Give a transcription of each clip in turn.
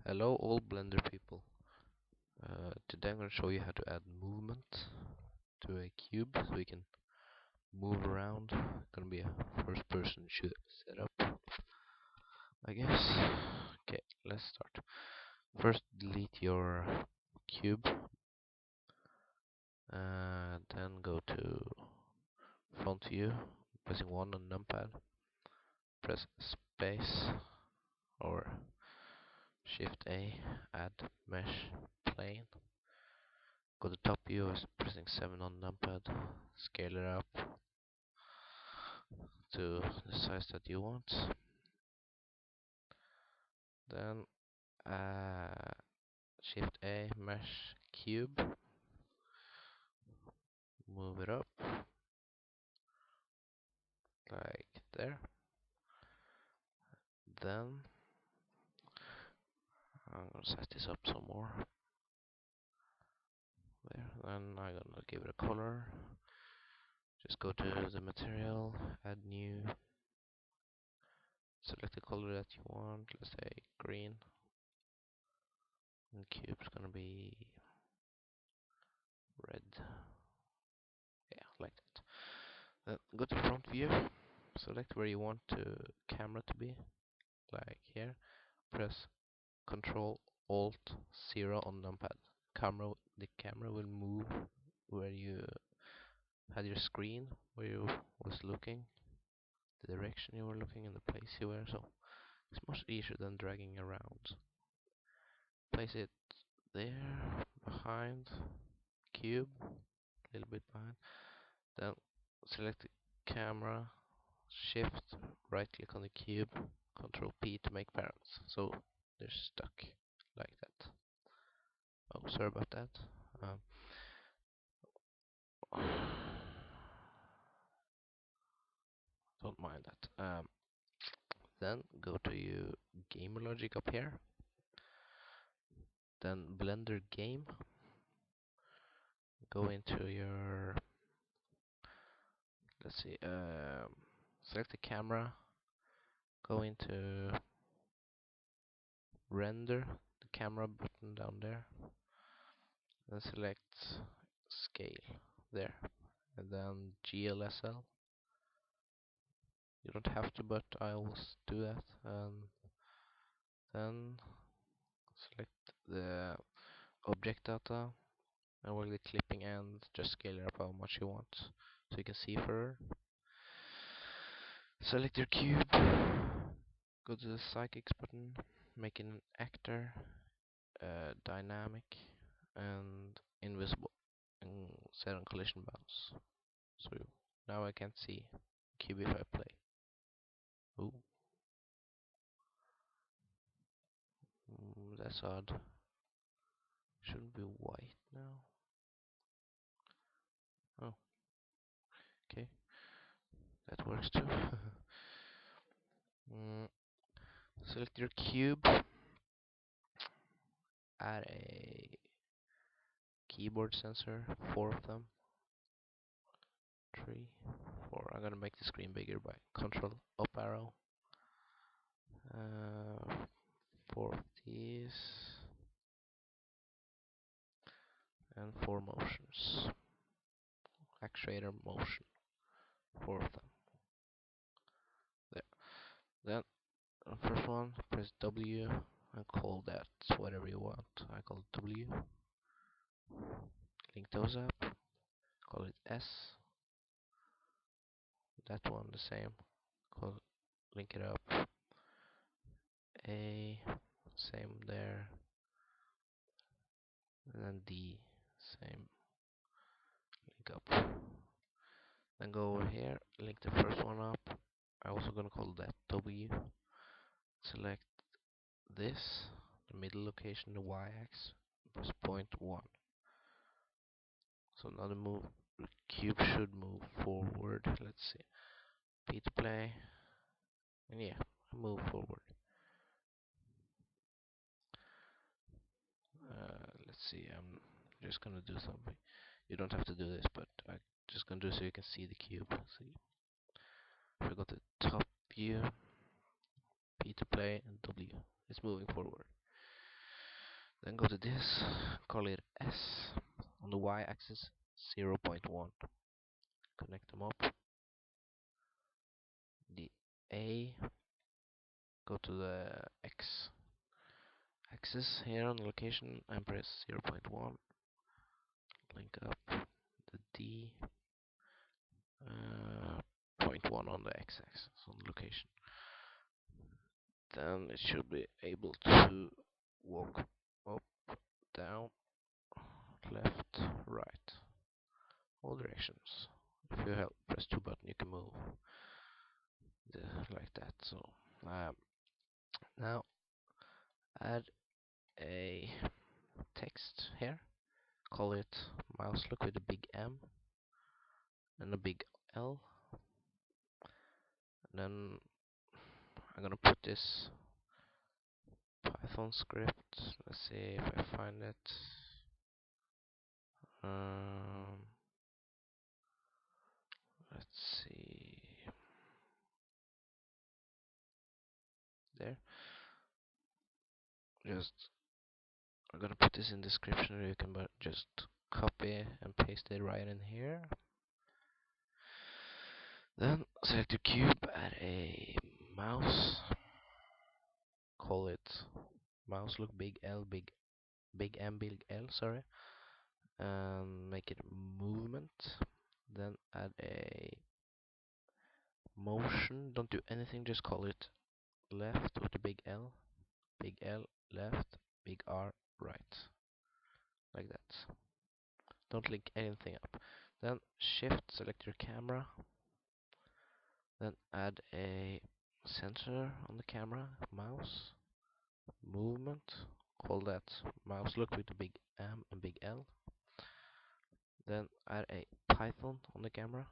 Hello all Blender people. Today I'm going to show you how to add movement to a cube so we can move around. Gonna be a first person setup, I guess. Okay, let's start. First delete your cube, then go to front view, pressing 1 on numpad, press space or shift A, add mesh plane. Go to top view, pressing 7 on numpad, scale it up to the size that you want. Then shift A, mesh cube, move it up like there. Then I'm gonna size this up some more. There. Then I'm gonna give it a color. Just go to the material, add new, select the color that you want, let's say green. And cube's gonna be red. Yeah, like that. Then go to front view, select where you want the camera to be, like here. Press Control Alt 0 on numpad. The camera will move where you had your screen, where you was looking, the direction you were looking, and the place you were. So it's much easier than dragging around. Place it there, behind cube, a little bit behind. Then select the camera, shift, right click on the cube, Control P to make parents. So they're stuck like that. Oh, sorry about that. Don't mind that. Then go to your game logic up here. Then Blender game. Go into your, let's see, select the camera. Go into render, the camera button down there. Then select scale there. And then GLSL. You don't have to, but I always do that. And then select the object data, and with the clipping end, just scale it up how much you want so you can see further. Select your cube, go to the psychics button, make an actor, dynamic, and invisible, and set on collision bounce. So now I can't see the cube if I play. Ooh. That's odd. Shouldn't be white now. Oh, okay. That works too. Select your cube, add a keyboard sensor, 4 of them. 3, 4. I'm gonna make the screen bigger by Control up arrow. 4 of these. And 4 motions. Actuator motion. 4 of them. There. Then first one, press W and call that whatever you want. I call it W. Link those up. Call it S. That one the same. Link it up. A, same there. And then D, same. Link up. Then go over here, link the first one up. I'm also gonna call that W. Select this, the middle location, the y-axis, press point 1. So now the cube should move forward. Let's see. P to play. And yeah, move forward. Let's see, I'm just gonna do something. You don't have to do this, but I'm just gonna do it so you can see the cube. See, if I go to top view, P to play, and W, it's moving forward. Then go to this, call it S. On the y-axis, 0.1. Connect them up. The A, go to the X axis here on the location and press 0.1. Link up the D, 0.1 on the X-axis on the location. Then it should be able to walk up, down, left, right, all directions. If you press 2 button, you can move like that. So now add a text here. Call it MouseLook with a big M and a big L. And then I'm gonna put this Python script. Let's see if I find it. Let's see. There. I'm gonna put this in the description. You can just copy and paste it right in here. Then select your cube, add a mouse. Call it MouseLook big L big M big L. Sorry. And make it movement. Then add a motion. Don't do anything. Just call it left with the big L left, big R right, like that. Don't link anything up. Then shift, select your camera, then add a sensor on the camera, mouse, movement, call that MouseLook with the big M and big L. Then add a Python on the camera.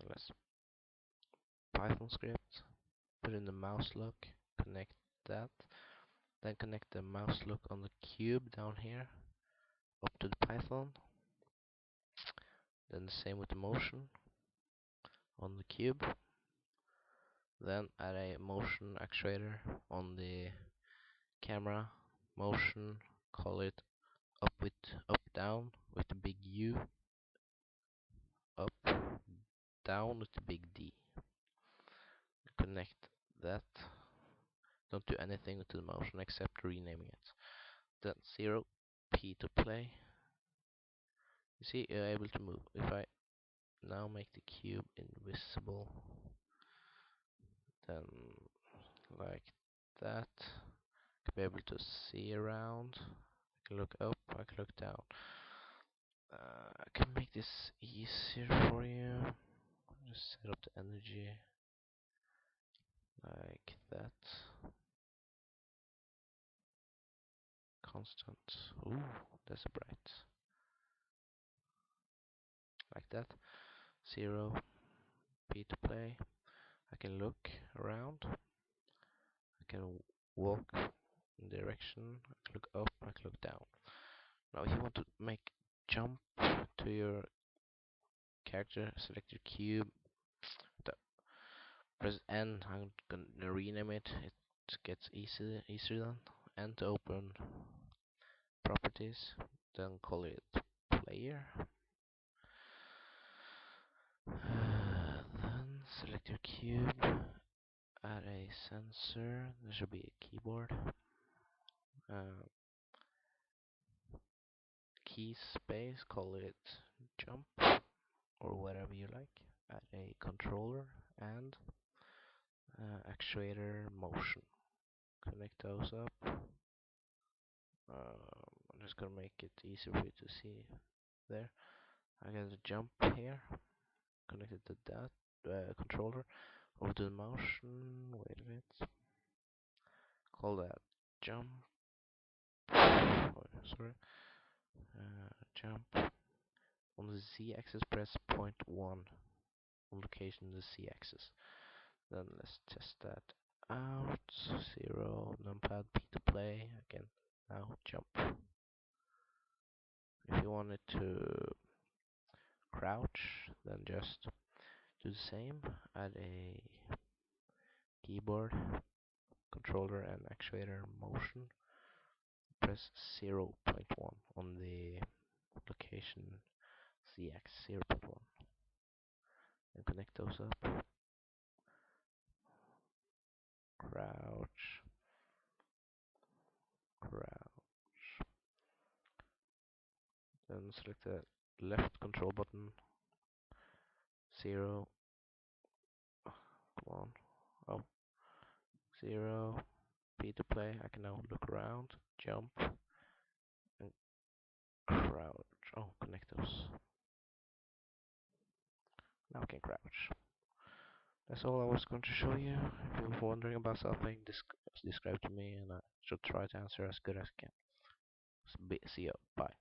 Let's Python script, put in the MouseLook, connect that. Then connect the MouseLook on the cube down here, up to the Python. Then the same with the motion on the cube. Then add a motion actuator on the camera, motion, call it up down with the big U, up down with the big D. Connect that. Don't do anything with the motion except renaming it. Then 0 P to play. You see, you're able to move. If I now make the cube invisible, then like that, I can be able to see around. I can look up, I can look down. I can make this easier for you. Just set up the energy like that. Constant. Ooh, that's bright. Like that. 0 P to play. I can look around. I can walk in direction. I can look up. I can look down. Now, if you want to make jump to your character, select your cube. Press N. I'm gonna rename it. It gets easier then. And to open properties, then call it player. Then select your cube, add a sensor. There should be a keyboard. Key space, call it jump or whatever you like. Add a controller and actuator motion. Connect those up. I'm just gonna make it easier for you to see there. I got a jump here, connected to that controller. Over to the motion, wait a bit. Call that jump. Oh, sorry. Jump. On the Z-axis, press 0.1 on location the Z-axis. Then let's test that out. 0 numpad P to play. Again, now jump. If you want it to crouch, then just do the same. Add a keyboard controller and actuator motion. Press 0.1 on the location Z-axis 0.1 and connect those up. Crouch, crouch. Then select the left control button. 0. Come on. Oh. 0. P to play. I can now look around, jump, and crouch. Oh, connect those. Now I can crouch. That's all I was going to show you. If you're wondering about something, describe to me and I should try to answer as good as I can. See you. Bye.